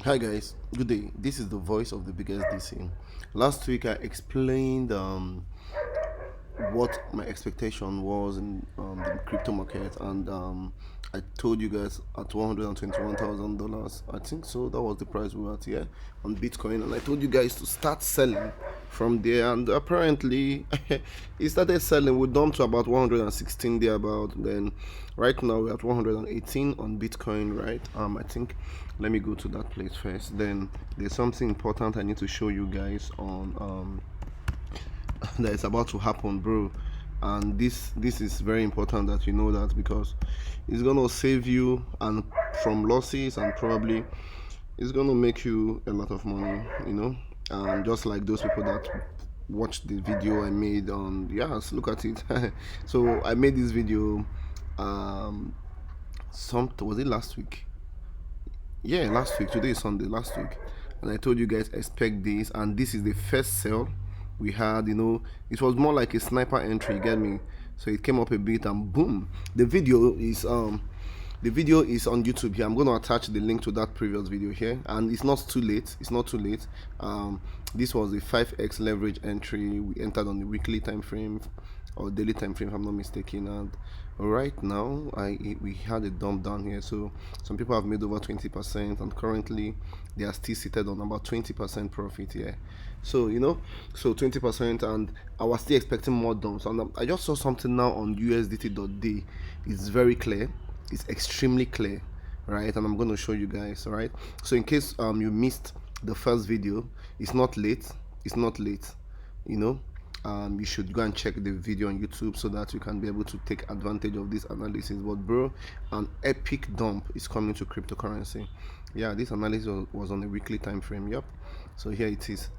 Hi guys, good day. This is the voice of the biggest DC. Last week I explained what my expectation was in the crypto market, and I told you guys at $121,000. I think so. That was the price we were at here on Bitcoin, and I told you guys to start selling from there. And apparently, it started selling. We dumped to about 116 there. About then, right now we're at 118 on Bitcoin. Right. I think. Let me go to that place first. Then there's something important I need to show you guys on that is about to happen, bro. And this is very important that you know that, because it's gonna save you and from losses, and probably it's gonna make you a lot of money, just like those people that watched the video I made on, yes, look at it. So I made this video, some was it last week? Yeah, last week. Today is Sunday. Last week, and I told you guys expect this, and this is the first sale we had. It was more like a sniper entry. You get me? So it came up a bit, and boom, the video is on YouTube here. I'm going to attach the link to that previous video here, and it's not too late. It's not too late. This was a 5x leverage entry. We entered on the weekly time frame or daily time frame, if I'm not mistaken. And right now, we had a dump down here. So some people have made over 20%, and currently they are still seated on about 20% profit here. So 20%, and I was still expecting more dumps. And I just saw something now on USDT.D. It's very clear. It's extremely clear, right? And I'm going to show you guys. All right, so in case you missed the first video, it's not late. It's not late. You should go and check the video on YouTube so that you can be able to take advantage of this analysis. But bro, an epic dump is coming to cryptocurrency. Yeah, this analysis was on a weekly time frame. Yep. So here it is.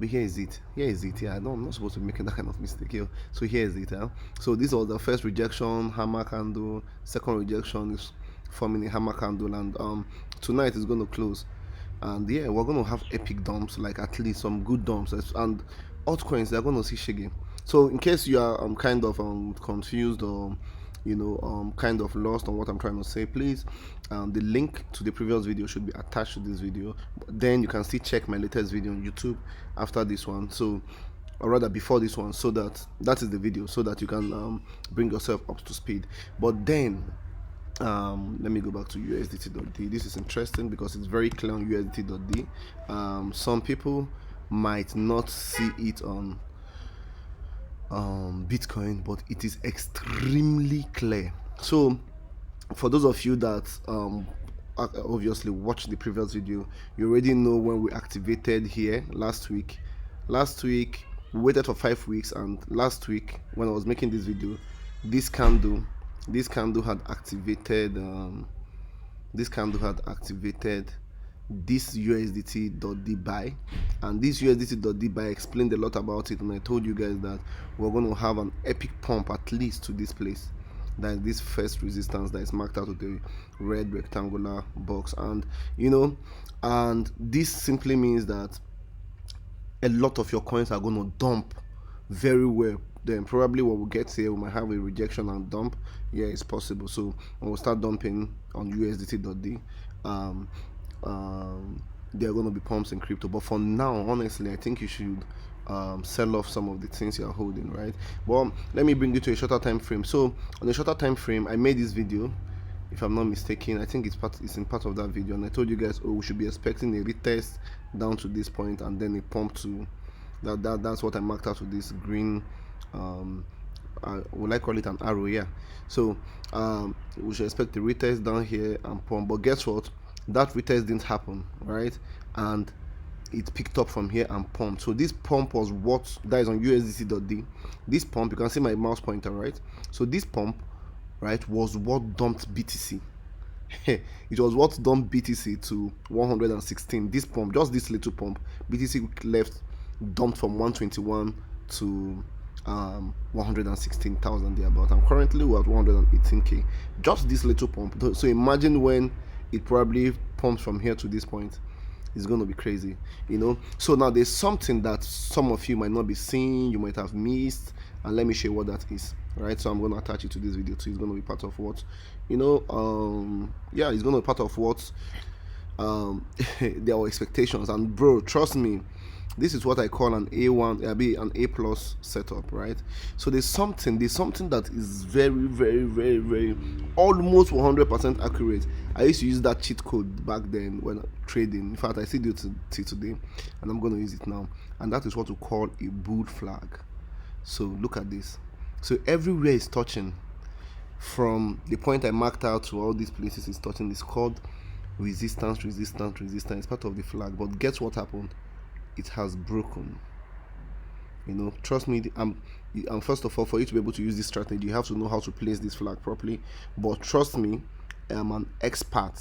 Here is it. Here is it. Yeah, I'm not supposed to be making that kind of mistake here. So here is it. So this was the first rejection, hammer candle. Second rejection is forming a hammer candle, and tonight is going to close. And yeah, we're going to have epic dumps, like at least some good dumps, and altcoins they're going to see shaking. So in case you are kind of confused, or kind of lost on what I'm trying to say, please, the link to the previous video should be attached to this video. Then you can still check my latest video on YouTube after this one, so, or rather before this one, so that is the video, so that you can bring yourself up to speed. But then let me go back to USDT.D. This is interesting because it's very clear on USDT.D. Some people might not see it on Bitcoin, but it is extremely clear. So for those of you that obviously watched the previous video, you already know when we activated here last week. We waited for 5 weeks, and last week when I was making this video, this candle had activated this USDT.D buy, and this USDT.D buy explained a lot about it. And I told you guys that we're going to have an epic pump at least to this place, that is this first resistance that is marked out with the red rectangular box. And and this simply means that a lot of your coins are going to dump very well. Then probably what we'll get here, we might have a rejection and dump. Yeah, it's possible. So when we start dumping on USDT.D, there are going to be pumps in crypto. But for now, honestly, I think you should sell off some of the things you're holding, right? Well, let me bring you to a shorter time frame. So on a shorter time frame, I made this video, if I'm not mistaken. I think it's in part of that video, and I told you guys, we should be expecting a retest down to this point, and then a pump to that's what I marked out with this green, would I call it an arrow? Yeah. So we should expect a retest down here and pump. But guess what? That retest didn't happen, right? And it picked up from here and pumped. So this pump was what, that is on USDT.D. This pump, you can see my mouse pointer, right? So this pump, right, was what dumped BTC. It was what dumped BTC to 116. This pump, just this little pump, BTC left dumped from 121 to 116,000 thereabout. I'm currently at 118k. Just this little pump. So imagine when it probably pumps from here to this point. It's going to be crazy, So now there's something that some of you might not be seeing, you might have missed, and let me show you what that is. Right, so I'm going to attach it to this video too. It's going to be part of what, yeah, it's going to be part of what there were expectations, and bro, trust me, this is what I call an A1, an A plus setup, right? So there's something that is very almost 100% accurate. I used to use that cheat code back then when trading. In fact, I still do it till today, and I'm going to use it now. And that is what we call a bull flag. So look at this. So everywhere is touching, from the point I marked out to all these places is touching. It's called resistance. It's part of the flag. But guess what happened? It has broken. You know, trust me, first of all, for you to be able to use this strategy, you have to know how to place this flag properly. But trust me, I'm an expert,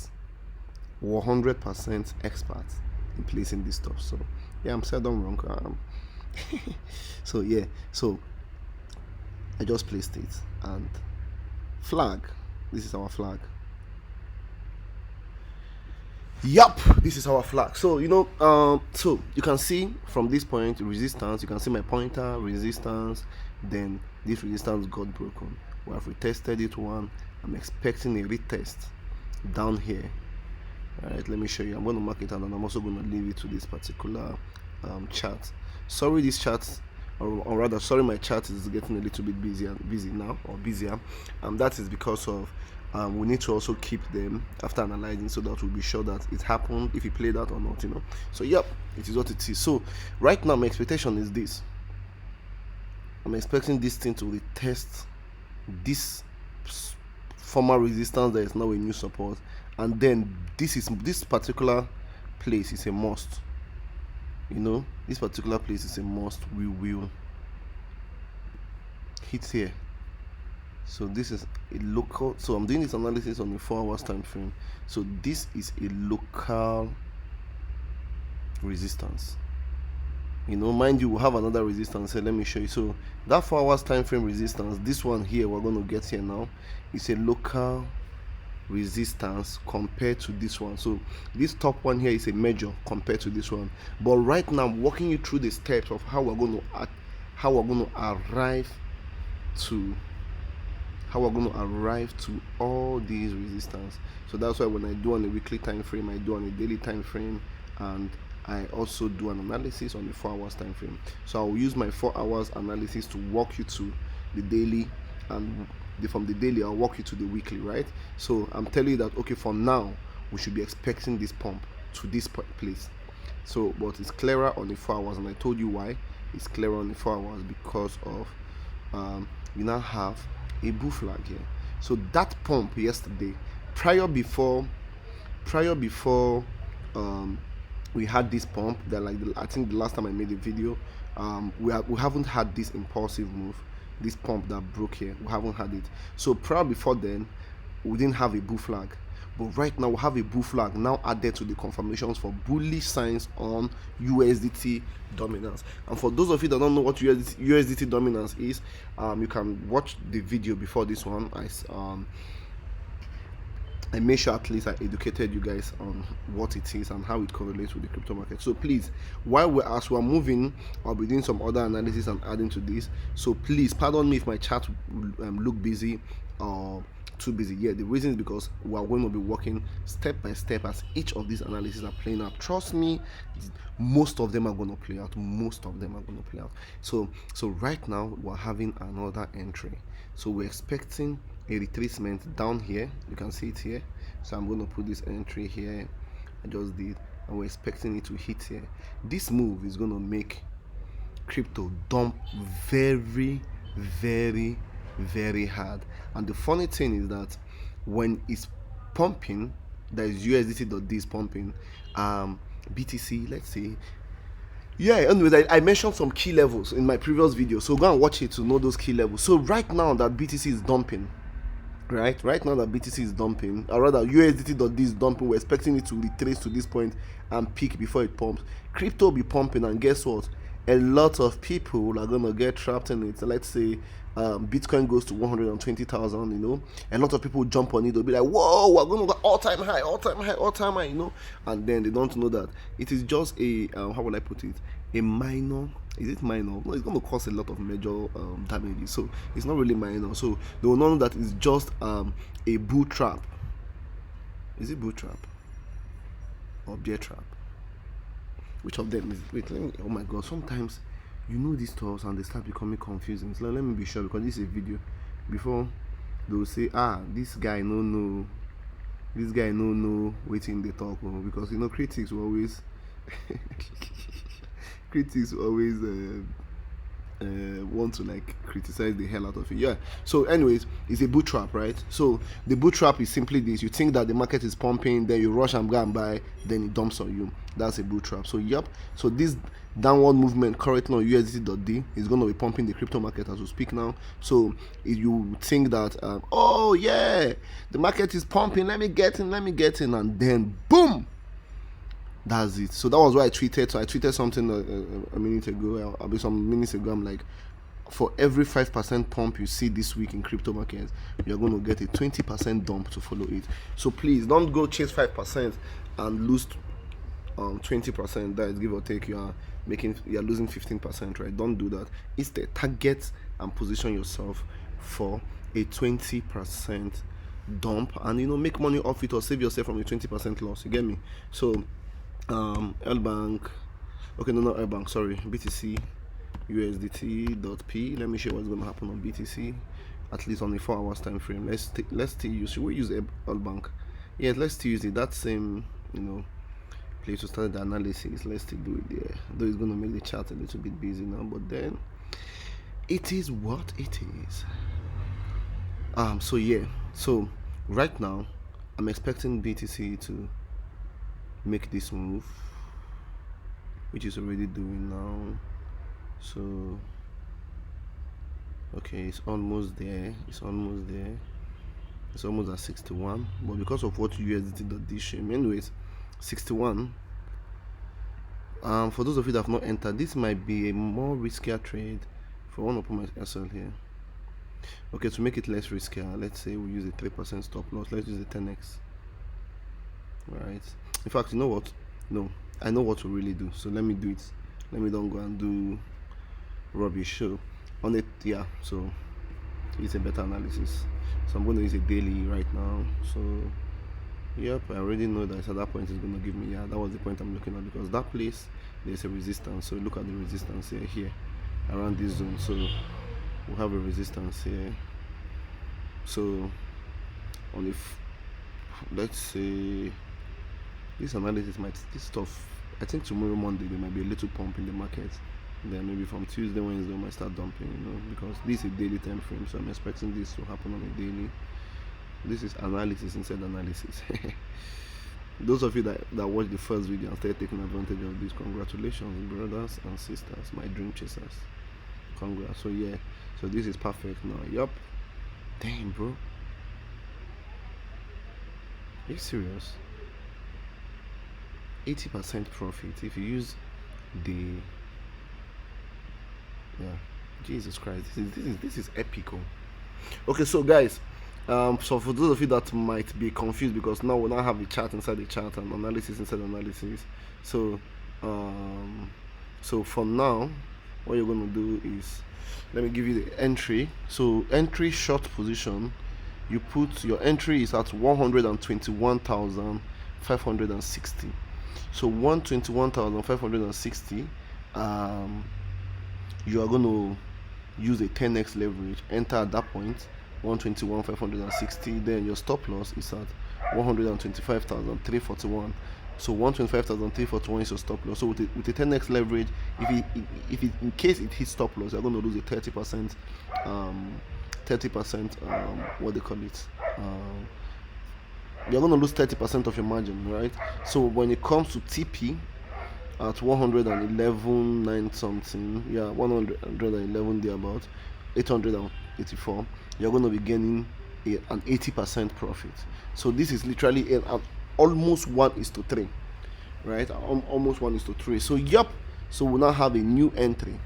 100% expert in placing this stuff. So yeah, I'm seldom wrong. So yeah, so I just placed it, and flag, this is our flag. Yup, this is our flag. So you know, so you can see from this point resistance, you can see my pointer, resistance, then this resistance got broken. We have retested it one. I'm expecting a retest down here. All right, let me show you. I'm going to mark it out, and I'm also going to leave it to this particular chart. Sorry, this chart, or rather, sorry, my chart is getting a little bit busier now, or busier. That is because of we need to also keep them after analyzing, so that we'll be sure that it happened, if it played out or not, you know. So yep, it is what it is. So right now my expectation is this. I'm expecting this thing to retest this former resistance that is now a new support, and then this particular place is a must. You know, this particular place is a must. We will hit here. So this is a local, so I'm doing this analysis on the 4 hours time frame. So this is a local resistance. You know, mind you, we'll have another resistance. So let me show you. So that 4 hours time frame resistance, this one here we're going to get here now, is a local resistance compared to this one. So this top one here is a major compared to this one. But right now I'm walking you through the steps of how we're going to arrive to all these resistance. So that's why when I do on a weekly time frame, I do on a daily time frame, and I also do an analysis on the 4 hours time frame. So I'll use my 4 hours analysis to walk you to the daily, and from the daily I'll walk you to the weekly, right? So I'm telling you that, okay, for now we should be expecting this pump to this place. So but it's clearer on the 4 hours, and I told you why it's clearer on the 4 hours, because of we now have a bull flag here. So that pump yesterday, prior before we had this pump that, like, I think the last time I made a video, we haven't had this impulsive move, this pump that broke here. We haven't had it. So prior before then, we didn't have a bull flag. But right now we have a bull flag now added to the confirmations for bullish signs on USDT dominance. And for those of you that don't know what USDT dominance is, you can watch the video before this one. I made sure at least I educated you guys on what it is and how it correlates with the crypto market. So please, while we're moving, I'll be doing some other analysis and adding to this. So please pardon me if my chat look busy or too busy. Yeah, the reason is because we are going to be working step by step as each of these analyses are playing out. Trust me, most of them are going to play out. So right now we're having another entry. So we're expecting a retracement down here. You can see it here. So I'm going to put this entry here. I just did, and we're expecting it to hit here. This move is going to make crypto dump very hard. And the funny thing is that when it's pumping, that is USDT.D is pumping, BTC, let's say, yeah, anyways, I mentioned some key levels in my previous video, so go and watch it to know those key levels. So right now that BTC is dumping, or rather USDT.D is dumping, we're expecting it to retrace to this point and peak before it pumps. Crypto will be pumping, and guess what? A lot of people are gonna get trapped in it. Let's say Bitcoin goes to 120,000, you know, a lot of people jump on it. They'll be like, whoa, we're going to go all-time high, you know, and then they don't know that it is just a how will I put it, a minor. Is it minor? No, it's going to cause a lot of major damages. So it's not really minor. So they will know that it's just a bull trap. Is it bull trap? or bear trap? Which of them is? Wait, let me. Oh my God! Sometimes you know these stuff and they start becoming confusing. So let me be sure, because this is a video. Before they will say, this guy no, this guy no waiting they talk, because critics will always critics always want to like criticize the hell out of it. Yeah. So anyways, it's a boot trap, right? So the boot trap is simply this: you think that the market is pumping, then you rush and go and buy, then it dumps on you. That's a boot trap. So yep. So this downward movement currently on USDT.D is going to be pumping the crypto market as we speak now. So if you think that oh yeah, the market is pumping, let me get in, and then boom, that's it. So that was what I tweeted. So I tweeted something a minute ago. Some minutes ago, I'm like, for every 5% pump you see this week in crypto markets, you're going to get a 20% dump to follow it. So please don't go chase 5% and lose 20%. That is give or take. You're losing 15%, right? Don't do that. Instead, target and position yourself for a 20% dump, and make money off it, or save yourself from a 20% loss. You get me? So L-Bank, okay, no, not L-Bank, sorry, BTC, USDT.P. Let me show what's going to happen on BTC, at least on a 4 hours time frame. Let's still use, should we use L-Bank? Yes, let's still use it, that same, place to start the analysis. Let's still do it there, though it's going to make the chart a little bit busy now, but then it is what it is. So yeah, so right now I'm expecting BTC to make this move, which is already doing now. So okay, it's almost there, it's almost at 61, but because of what USDT.D showed me, anyways, 61. For those of you that have not entered, this might be a more riskier trade. For one, open my SL here. Okay, to make it less riskier, let's say we use a 3% stop loss. Let's use a 10x. Right, in fact, you know what, no, I know what to really do, so let me do it. Let me don't go and do rubbish. So on it, yeah, so it's a better analysis. So I'm going to use a daily right now. So yep, I already know that at that point it's going to give me, yeah, that was the point I'm looking at, because that place there's a resistance. So look at the resistance here around this zone. So we'll have a resistance here. So on if let's say this analysis this stuff, I think tomorrow Monday there might be a little pump in the market, then maybe from Tuesday, Wednesday we might start dumping, because this is a daily time frame, so I'm expecting this to happen on a daily. This is analysis inside analysis. Those of you that watched the first video and started taking advantage of this, congratulations, brothers and sisters, my dream chasers, congrats. So yeah, so this is perfect now. Yup. Damn, bro, are you serious? 80% profit if you use the, yeah, Jesus Christ, this is epic. Okay, so guys, so for those of you that might be confused, because now we now have a chart inside the chart and analysis inside analysis. So so for now, what you're going to do is, let me give you the entry. So entry short position, you put your entry is at 121,560. So 121,560, you are going to use a 10x leverage, enter at that point 121,560. Then your stop loss is at 125,341. So 125,341 is your stop loss. So with a 10x leverage, if it in case it hits stop loss, you're going to lose a 30% what they call it, you're going to lose 30% of your margin, right? So when it comes to TP at 111.9 something, yeah, 111 there, about 884, you're going to be gaining an 80% profit. So this is literally an almost 1:3, right? Almost 1:3. So yep, so we now have a new entry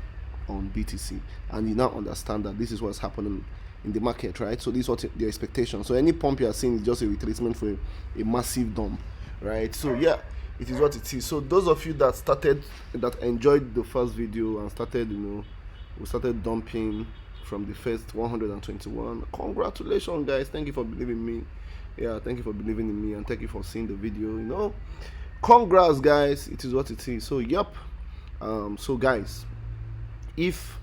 on BTC, and you now understand that this is what's happening in the market, right? So this is what the expectation. So any pump you are seeing is just a retracement for a massive dump, right? So yeah, it is what it is. So those of you that enjoyed the first video and started, we started dumping from the first 121. Congratulations, guys. Thank you for believing me. Yeah, thank you for believing in me, and thank you for seeing the video. Congrats, guys. It is what it is. So yep. So guys, if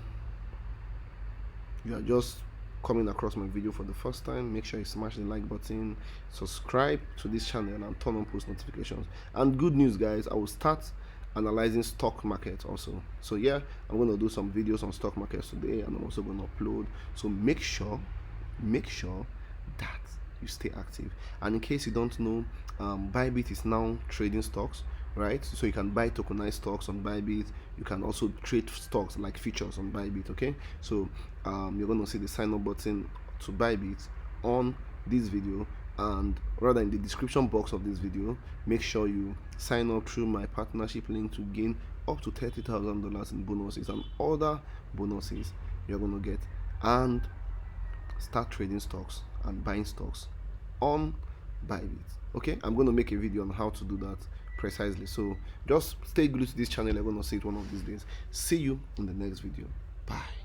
you are just coming across my video for the first time, make sure you smash the like button, subscribe to this channel, and turn on post notifications. And good news, guys, I will start analyzing stock markets also. So yeah, I'm going to do some videos on stock markets today, and I'm also going to upload. So make sure that you stay active. And in case you don't know, Bybit is now trading stocks, right? So you can buy tokenized stocks on Bybit. You can also trade stocks like futures on Bybit. Okay, so you're going to see the sign up button to Bybit on this video, and rather in the description box of this video, make sure you sign up through my partnership link to gain up to $30,000 in bonuses and other bonuses you're going to get, and start trading stocks and buying stocks on Bybit. Okay, I'm going to make a video on how to do that precisely. So just stay glued to this channel. I'm going to see it one of these days. See you in the next video. Bye.